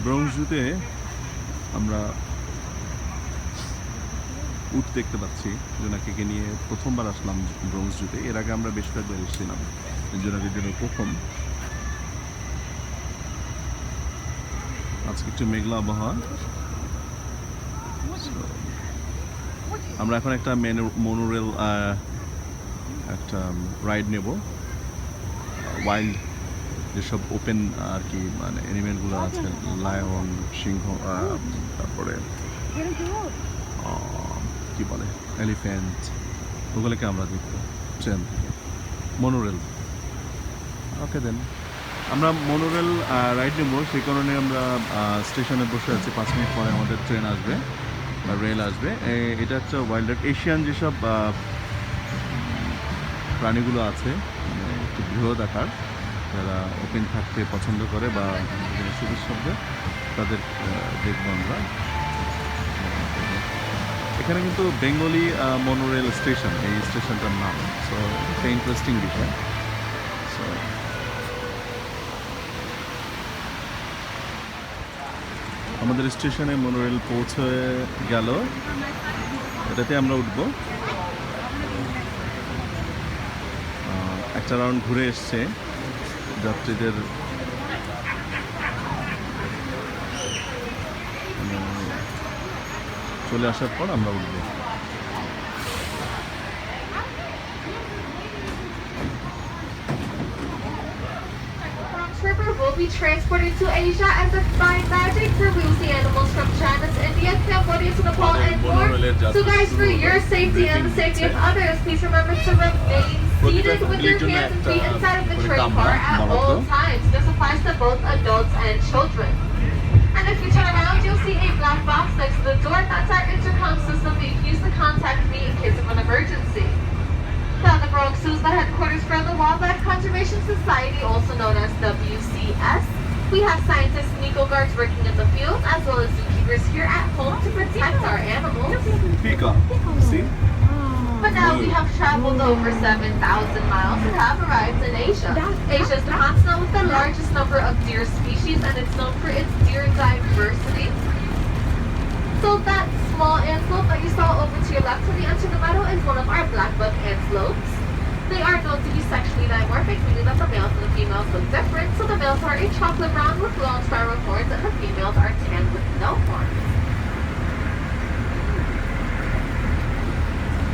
Bronx জুতে আমরা উট দেখতে পাচ্ছি। জোনাকিকে নিয়ে প্রথমবার আসলাম ব্রঙ্কস জুতে। এর আগে আমরা বেশ কয়েকবার এসেছিলাম, জোনাকির জন্য প্রথম। আজকে একটু মেঘলা আবহাওয়া। আমরা এখন একটা মনোরেল একটা রাইড নেব। ওয়াইল্ড যেসব ওপেন আর কি মানে অ্যানিমেলগুলো আছে, লায়ন, সিংহ, তারপরে কি বলে এলিফ্যান্ট, ওগুলোকে আমরা দেখবো ট্রেন থেকে। মনোরেল, ওকে দেন আমরা মনোরেল রাইড নেব। সেই কারণে আমরা স্টেশনে বসে আছি। 5 মিনিট পরে আমাদের ট্রেন আসবে বা রেল আসবে। এটা হচ্ছে ওয়াইল্ড লাইফ। এশিয়ান যেসব প্রাণীগুলো আছে মানে একটু বৃহৎ আকার, যারা ওপেন থাকতে পছন্দ করে বা সুবিধা শব্দে, তাদের দেখবো আমরা। এখানে কিন্তু বেঙ্গলি মনোরেল স্টেশন, এই স্টেশনটার নাম। সো একটা ইন্টারেস্টিং বিষয়। সো আমাদের স্টেশনে মনোরেল পৌঁছে গেল, এটাতে আমরা উঠবো। একটা রাউন্ড ঘুরে এসছে যাত্রীদের চলে আসার পর আমরা উঠবো। River will be transported to Asia as a fine magic where we will see animals from China to India, Cambodia to Nepal and more. So guys, for your safety and the safety of others, please remember to remain seated with your hands and feet inside of the train car at all times. This applies to both adults and children. And if you turn around, you'll see a black box next to the door. That's our intercom system that you can use to contact me in case of an emergency. Now, the Bronx Zoo is the headquarters for the Wildlife Conservation Society, also known as WCS. We have scientists and eco guards working in the field, as well as zookeepers here at home to protect our animals. Peacock, see? But now we have traveled over 7,000 miles and have arrived in Asia. Asia is the continent with the largest number of deer species, and it's known for its deer diversity. So that small antelope that you saw over to your left on the edge of the meadow is one of our black-buck antelopes. They are known to be sexually dimorphic, meaning that the males and the females look different. So the males are a chocolate brown with long spiral horns, and the females are tan with no horns.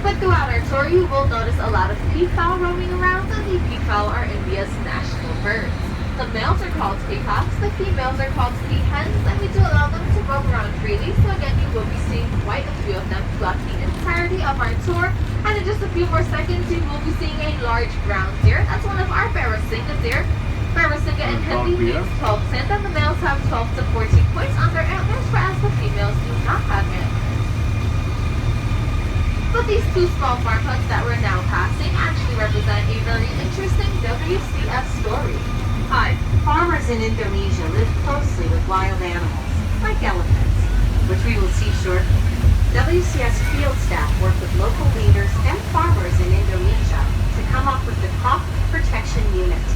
But throughout our tour, you will notice a lot of peafowl roaming around, and the peafowl are India's national birds. The males are called peacocks, the females are called peahens, and we do allow them to roam around freely. So again, you will be seeing quite a few of them throughout the entirety of our tour. And in just a few more seconds, you will be seeing a large brown deer. That's one of our Barasinga deer. Barasinga in Hindi means 12 cent, and the males have 12 to 14 points on their antlers, whereas the females do not have antlers. But these two small farm huts that we're now passing actually represent a very interesting WCS story. Hi, farmers in Indonesia live closely with wild animals, like elephants, which we will see shortly. WCS field staff work with local leaders and farmers in Indonesia to come up with the Crop Protection Unit.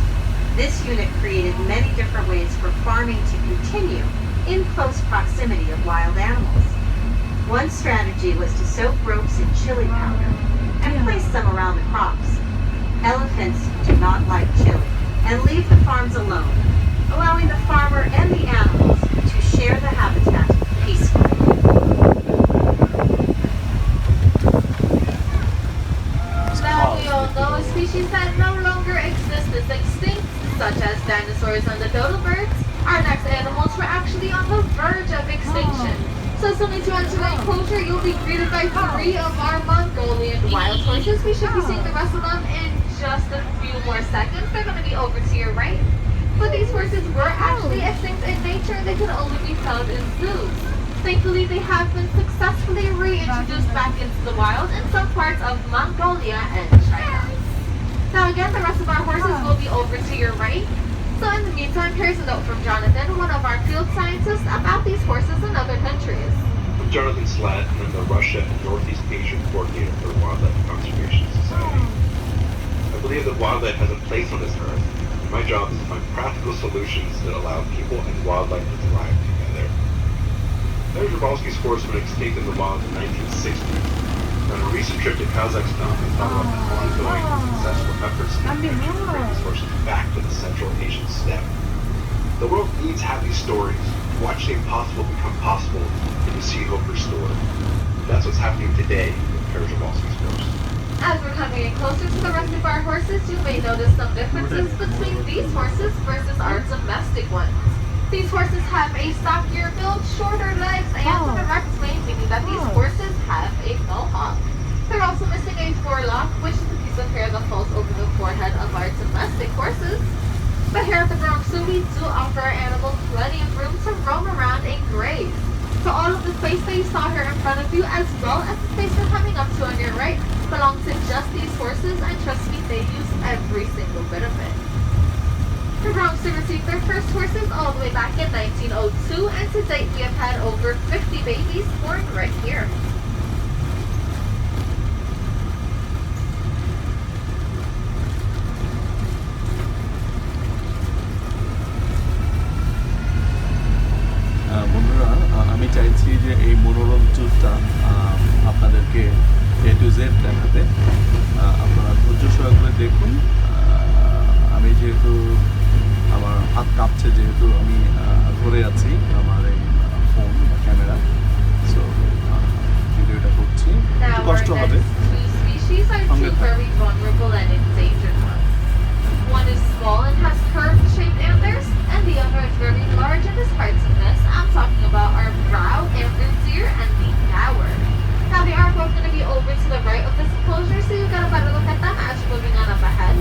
This unit created many different ways for farming to continue in close proximity of wild animals. One strategy was to soak ropes in chili powder and place them around the crops. Elephants do not like chili and leave the farms alone, allowing the farmer and the animals to share the habitat peacefully. Now we all know a species that no longer exists is extinct, such as dinosaurs and the dodo birds. Our next animals were actually on the verge of extinction. So as soon as you enter the enclosure, you'll be greeted by 3 of our Mongolian wild horses. We should be seeing the rest of them in just a few more seconds. They're going to be over to your right. But these horses were actually extinct in nature. They could only be found in zoos. Thankfully, they have been successfully reintroduced back into the wild in some parts of Mongolia and China. Now again, the rest of our horses will be over to your right. So in the meantime, here's a note from Jonathan, one of our field scientists, about these horses in other countries. I'm Jonathan Slatt, and I'm the Russia and Northeast Asia coordinator for the Wildlife Conservation Society. I believe that wildlife has a place on this earth, My job is to find practical solutions that allow people and wildlife to thrive together. There's Jabalski's forest went extinct in the wild in 1960. On a recent trip to Kazakhstan, we found out the ongoing and successful efforts to bring these horses back to the Central Asian steppe. The world needs happy stories. Watch the impossible become possible and to see hope restored. That's what's happening today with Jabalski's forest. As we're coming in closer to the rest of our horses, you may notice some differences between these horses versus our domestic ones. These horses have a stockier build, shorter legs, and an erect mane, meaning that these horses have a mohawk. They're also missing a forelock, which is a piece of hair that falls over the forehead of our domestic horses. But here at the Bronx Zoo, we do offer our animals plenty of room to roam around and graze. So all of the space that you saw here in front of you, as well as the space we're coming up to on your right, belong to just these horses, and trust me, they use every single bit of it. The Bronx Zoo received their first horses all the way back in 1902, and to date we have had over 50 babies born right here. বন্ধুরা, আমি চাইছি যে এই মনোরম ট্যুরটা আপনাদেরকে A to Z দেখাতে। আপনারা ধৈর্য সহকারে দেখুন। আমি যেহেতু আমার হাত কাঁপছে, যেহেতু আমি ধরে আছি আমার এই ফোন বা ক্যামেরা, সো ভিডিওটা করছি, একটু কষ্ট হবে। Species are two very vulnerable and endangered ones. One is small and has curved-shaped antlers, and the other is very large and is hard to miss. I'm talking about our brow antlered deer and the Gower. Now they are both going to be over to the right of this enclosure, so you got a better look at them as you're moving on up ahead.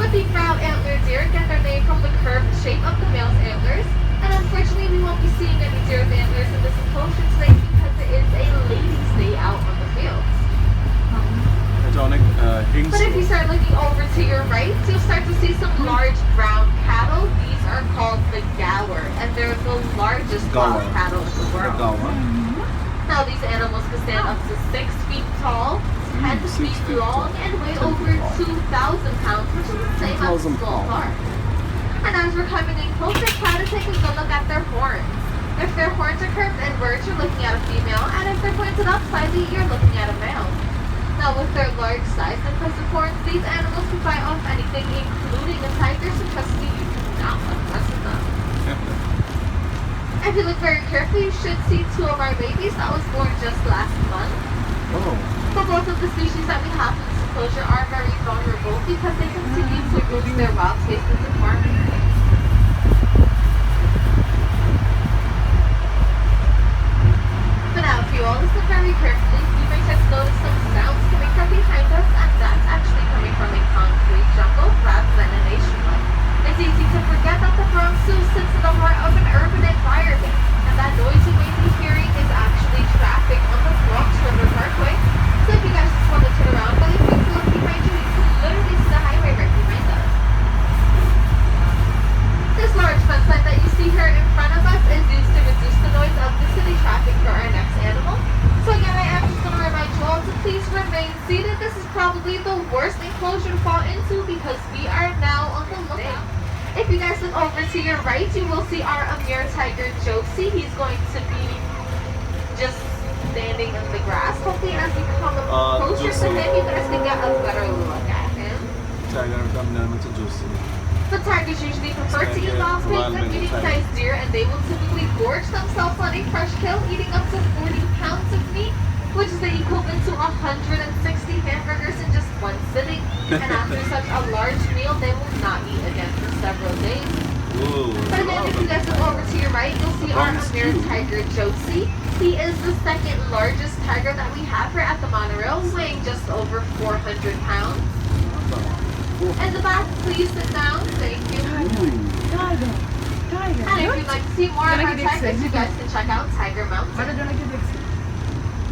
But the brow antlered deer get their name from the curved shape of the male's antlers, and unfortunately we won't be seeing any deer with antlers in this enclosure today because it is a ladies' day out on the fields. But if you start looking over to your right, you'll start to see some large brown cattle. These are called the Gower, and they're the largest wild cattle in the world. Now these animals can stand up to 6 feet tall, 10 feet long, and weigh over 2,000 pounds, which is the same as a small car. And as we're coming in closer, try to take a good look at their horns. If their horns are curved inwards, you're looking at a female, and if they're pointed up slightly, you're looking at a male. Now with their large size and impressive horns, these animals can fight off anything, including a tiger, so trust me, you cannot mess with them. If you look very carefully, you should see 2 of our babies that was born just last month. But both of the species that we have in this enclosure are very vulnerable because they continue to lose their wild spaces in farming. But now, if you all listen very carefully, you may just notice some sounds coming from behind us, and that's actually coming from a concrete jungle rather than a nationwide. It's easy to forget that the Bronx Zoo sits in the heart of an urban environment, and that noise you may be hearing is actually traffic on the Bronx River Parkway. So if you guys just want to turn around really quick to look behind you, you can literally see the highway right behind us. This large fence line that you see here in front of us is used to reduce the noise of the city traffic for our next animal. So again, I am just going to remind you all to please remain seated. This is probably the worst enclosure to fall into because we are now on the lookout. If you guys look over to your right, you will see our Amir tiger Josie. He's going to be just standing in the grass. Hopefully as you come up closer to him, you guys can get a better look at him. But tigers usually prefer to eat wild pigs and medium-sized deer, and they will typically gorge themselves on a fresh kill, eating up to 40 pounds of meat, which is the equivalent to 160 hamburgers in just one sitting. And after such a large meal, they will not eat again for several days. But again, if you guys look over to your right, you'll see our Amir tiger Josie. He is the second largest tiger that we have here at the monorail, weighing just over 400 pounds. In the back, please sit down. Thank you. And if you'd like to see more of our tigers, you guys can check out Tiger Mountain.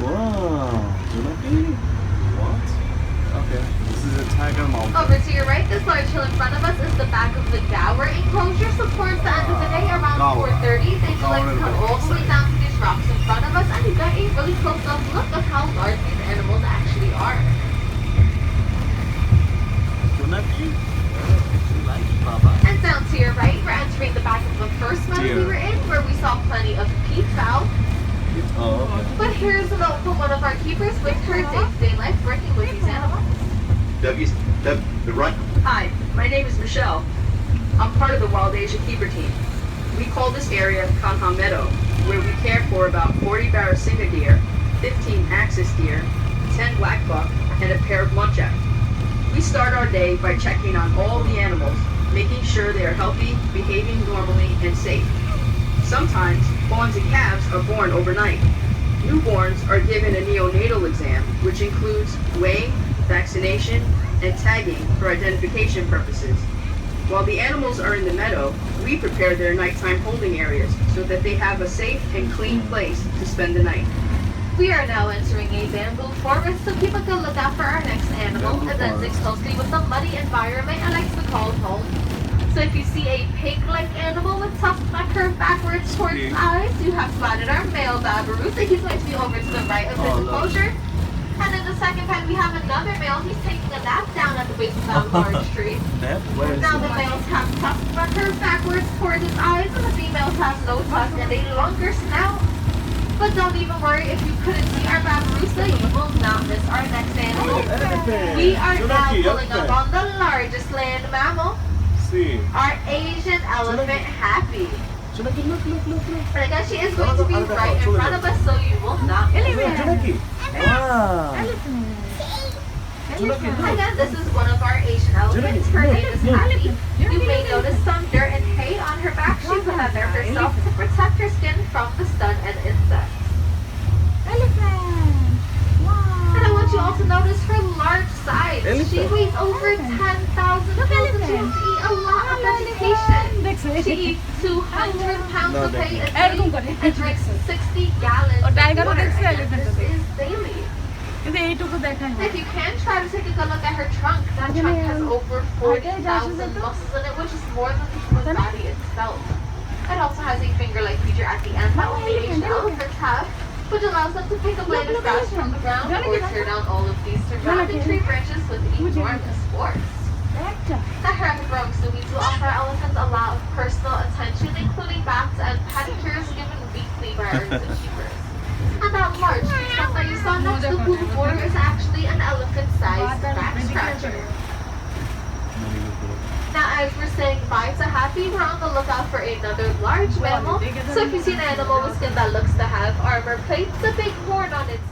Wow, what? Okay, this is a tiger mountain. Over to your right, this large hill in front of us is the back of the Gower enclosure. So towards the end of the day, around 4:30, they do like to come all the way down to these rocks in front of us, and you get a really close-up look of how large these animals actually are. And down to your right, we're entering the back of the first meadow we were in, where we saw plenty of peafowl. Oh, okay. But here's a note from one of our keepers with her day-to-day life working with these animals. Hi, my name is Michelle. I'm part of the Wild Asia Keeper team. We call this area Kanha Meadow, where we care for about 40 Barasingha deer, 15 axis deer, 10 black buck, and a pair of muntjac. We start our day by checking on all the animals, making sure they are healthy, behaving normally, and safe. Sometimes, fawns and calves are born overnight. Newborns are given a neonatal exam, which includes weighing, vaccination, and tagging for identification purposes. While the animals are in the meadow, we prepare their nighttime holding areas so that they have a safe and clean place to spend the night. We are now entering a bamboo forest, so keep a good lookout for our next animal. It blends closely with the muddy environment and likes to call home. So if you see a pig-like animal with tuft that curve backwards towards its eyes, you have spotted our male babarusa. He's going to be over to the right of his enclosure. And in the second pen, we have another male. He's taking a nap down at the base of that large tree. Now the males have tufts that curve backwards towards its eyes, and the females have no tuft and a longer snout. But don't even worry, if you couldn't see our babarusa, you will not miss our next animal. We are now pulling up on the largest land mammal, our Asian elephant Happy. And again, she is going to be right in front of us, so you will not miss her. Again, this is one of our Asian elephants. Her name is Happy. You may notice some dirt and hay on her back. She put that there herself to protect her skin from the sun and insects. And I want you all to notice her large size. She weighs over 10,000 pounds and she has to eat a lot of vegetation. She eats 200 pounds of hay a day and drinks 60 gallons of water. Again, this is daily. If you can try to take a good look at her trunk, that trunk has over 40,000 muscles in it, which is more than the human body itself. It also has a finger-like feature at the end that only Asian elephants have, which allows them to pick a blade of grass from the ground or tear down all of these surrounding tree branches with enormous force. The here at the Bronx Zoo, we do offer elephants a lot of personal attention, including baths and pedicures given weekly by our zookeepers. And that large stuff that you saw next to the border is actually an elephant-sized back scratcher. Now, as we're saying bye to Happy, we're on the lookout for another large mammal. So if you see an animal with skin that looks to have armor plates, a big horn on its